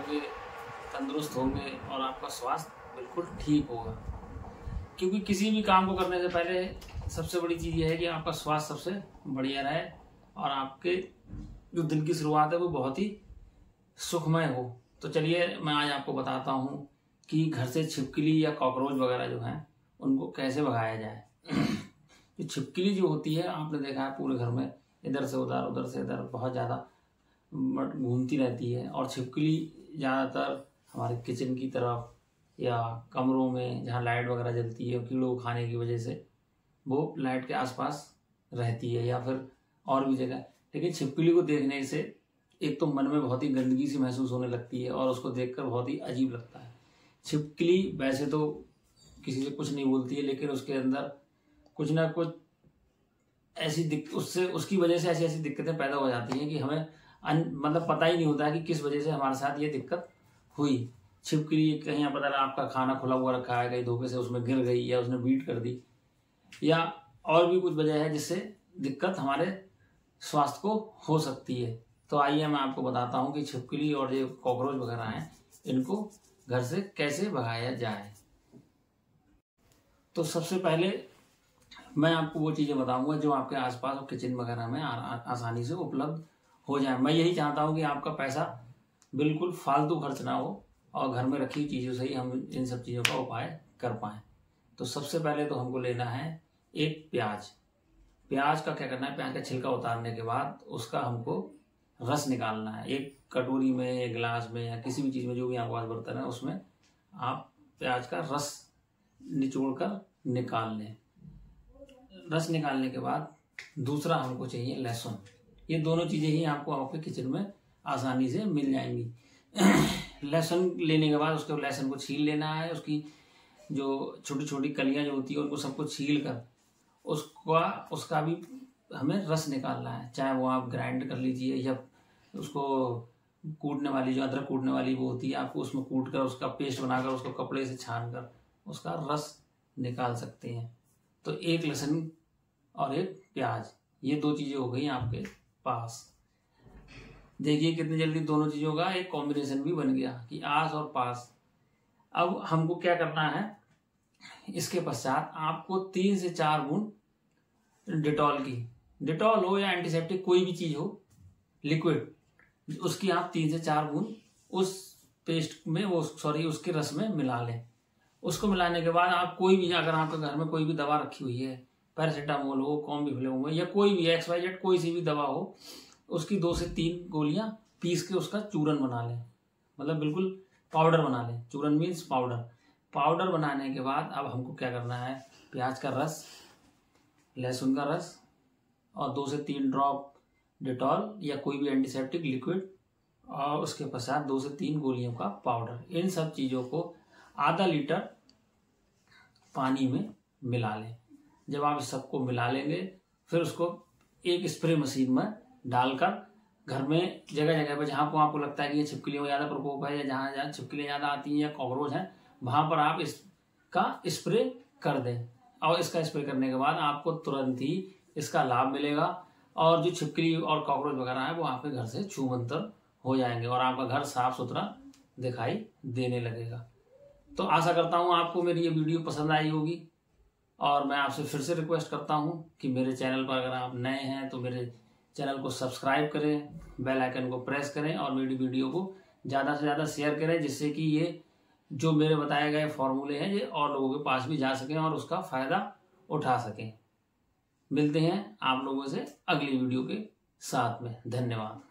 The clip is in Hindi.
होंगे, तंदुरुस्त होंगे और आपका स्वास्थ्य बिल्कुल ठीक होगा। क्योंकि किसी भी काम को करने से पहले सबसे बड़ी चीज़ यह है कि आपका स्वास्थ्य सबसे बढ़िया रहे और आपके जो दिन की शुरुआत है वो बहुत ही सुखमय हो। तो चलिए मैं आज आपको बताता हूँ कि घर से छिपकली या कॉकरोच वगैरह जो हैं उनको कैसे भगाया जाए। ये छिपकली जो होती है, आपने देखा है पूरे घर में इधर से इधर बहुत ज़्यादा घूमती रहती है। और छिपकली ज़्यादातर हमारे किचन की तरफ या कमरों में जहाँ लाइट वगैरह जलती है, कीड़ों को खाने की वजह से वो लाइट के आसपास रहती है या फिर और भी जगह। लेकिन छिपकली को देखने से एक तो मन में बहुत ही गंदगी सी महसूस होने लगती है और उसको देखकर बहुत ही अजीब लगता है। छिपकली वैसे तो किसी से कुछ नहीं बोलती है, लेकिन उसके अंदर कुछ ना कुछ ऐसी उसकी वजह से ऐसी ऐसी दिक्कतें पैदा हो जाती हैं कि हमें मतलब पता ही नहीं होता है कि किस वजह से हमारे साथ ये दिक्कत हुई। छिपकली कहीं पता लगा आपका खाना खुला हुआ रखा है, कहीं धोखे से उसमें गिर गई या उसने बीट कर दी या और भी कुछ वजह है जिससे दिक्कत हमारे स्वास्थ्य को हो सकती है। तो आइए मैं आपको बताता हूँ कि छिपकली और जो कॉकरोच वगैरह हैं इनको घर से कैसे भगाया जाए। तो सबसे पहले मैं आपको वो चीज़ें बताऊंगा जो आपके आसपास और किचन वगैरह में आसानी से उपलब्ध हो जाए। मैं यही चाहता हूँ कि आपका पैसा बिल्कुल फालतू खर्च ना हो और घर में रखी चीज़ों से ही हम इन सब चीज़ों का उपाय कर पाएँ। तो सबसे पहले तो हमको लेना है एक प्याज। प्याज का क्या करना है, प्याज का छिलका उतारने के बाद उसका हमको रस निकालना है। एक कटोरी में, एक गिलास में या किसी भी चीज़ में, जो भी आपके पास बर्तन है उसमें आप प्याज का रस निचोड़ कर निकाल लें। रस निकालने के बाद दूसरा हमको चाहिए लहसुन। ये दोनों चीज़ें ही आपको आपके किचन में आसानी से मिल जाएंगी। लहसुन लेने के बाद उसके लहसुन को छील लेना है। उसकी जो छोटी छोटी कलियां जो होती है उनको सबको छील कर उसका भी हमें रस निकालना है। चाहे वो आप ग्राइंड कर लीजिए या उसको कूटने वाली, जो अदरक कूटने वाली वो होती है, आपको उसमें कूट कर उसका पेस्ट बनाकर उसको कपड़े से छान कर उसका रस निकाल सकते हैं। तो एक लहसुन और एक प्याज, ये दो चीज़ें हो गई आपके पास। देखिए कितनी जल्दी दोनों चीज़ों का एक कॉम्बिनेशन भी बन गया कि आस और पास। अब हमको क्या करना है, इसके पश्चात आपको 3 से 4 बूंद डिटॉल हो या एंटीसेप्टिक कोई भी चीज़ हो लिक्विड, उसकी आप 3 से 4 बूंद उस पेस्ट में उसके रस में मिला लें। उसको मिलाने के बाद आप कोई भी, अगर आपके घर में कोई भी दवा रखी हुई है, पैरासीटामोल हो, कॉम्बिफ्लेम हो या कोई भी XYZ कोई सी भी दवा हो, उसकी 2 से 3 गोलियां पीस के उसका चूरन बना लें। मतलब बिल्कुल पाउडर बना लें। चूरन मीन्स पाउडर बनाने के बाद अब हमको क्या करना है, प्याज का रस, लहसुन का रस और 2 से 3 ड्रॉप डिटॉल या कोई भी एंटीसेप्टिक लिक्विड और उसके पश्चात 2 से 3 गोलियों का पाउडर, इन सब चीज़ों को आधा लीटर पानी में मिला लें। जब आप इस सबको मिला लेंगे फिर उसको एक स्प्रे मशीन में डालकर घर में जगह जगह पर जहाँ को आपको लगता है कि ये छिपकलियों का ज़्यादा प्रकोप है या जहाँ जहाँ छिपकलियाँ ज़्यादा आती हैं या कॉकरोच हैं, वहाँ पर आप इसका स्प्रे कर दें। और इसका स्प्रे करने के बाद आपको तुरंत ही इसका लाभ मिलेगा और जो छिपकली और कॉकरोच वगैरह है वो आपके घर से छूमंतर हो जाएंगे और आपका घर साफ सुथरा दिखाई देने लगेगा। तो आशा करता हूँ आपको मेरी ये वीडियो पसंद आई होगी और मैं आपसे फिर से रिक्वेस्ट करता हूँ कि मेरे चैनल पर अगर आप नए हैं तो मेरे चैनल को सब्सक्राइब करें, बेल आइकन को प्रेस करें और मेरी वीडियो को ज़्यादा से ज़्यादा शेयर करें, जिससे कि ये जो मेरे बताए गए फॉर्मूले हैं ये और लोगों के पास भी जा सकें और उसका फ़ायदा उठा सकें। मिलते हैं आप लोगों से अगली वीडियो के साथ में। धन्यवाद।